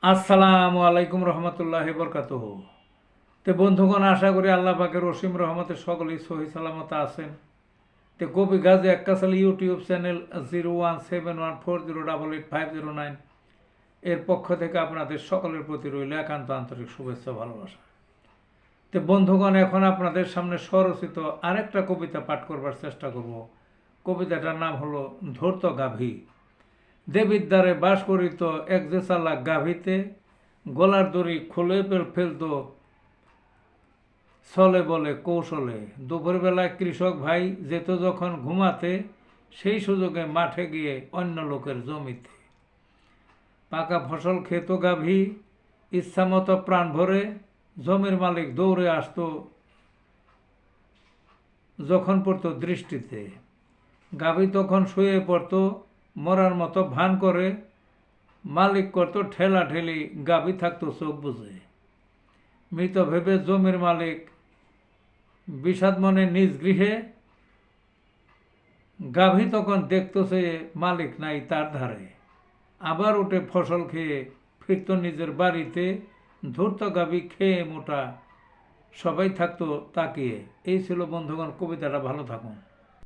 আসসালামু আলাইকুম রহমতুল্লাহি বরকাতুহু। তে বন্ধুগণ, আশা করি আল্লাহ পাকের অসীম রহমতে সকলেই সহি সালামত আছেন। তে কবি গাজী আক্কাসাল ইউটিউব চ্যানেল 017140885009 এর পক্ষ থেকে আপনাদের সকলের প্রতি রইল একান্ত আন্তরিক শুভেচ্ছা ভালোবাসা। তে বন্ধুগণ, এখন আপনাদের সামনে স্বরচিত আরেকটা কবিতা পাঠ করবার চেষ্টা করব। কবিতাটার নাম হলো ধূর্ত গাভী। দেবীর দ্বারে বাস করিত এক যে চালাক গাভীতে, গলার দড়ি খুলে ফেলত ছলে বলে কৌশলে। দুপুরবেলায় কৃষক ভাই যেত যখন ঘুমাতে, সেই সুযোগে মাঠে গিয়ে অন্য লোকের জমিতে। পাকা ফসল খেত গাভী ইচ্ছামতো প্রাণ ভরে, জমির মালিক দৌড়ে আসতো যখন পড়তো দৃষ্টিতে। গাভী তখন শুয়ে পড়তো মরার মতো ভান করে, মালিক করতো ঠেলা ঠেলি, গাভী থাকতো চোখ বুঝে। মৃত ভেবে জমির মালিক বিষাদ মনে নিজ গৃহে, গাভী তখন দেখতেছে মালিক নাই তার ধারে। আবার উঠে ফসল খেয়ে ফিরত নিজের বাড়িতে, ধূর্ত গাভী খেয়ে মোটা, সবাই থাকতো তাকিয়ে। এই ছিল বন্ধুগণ কবিতাটা। ভালো থাকুন।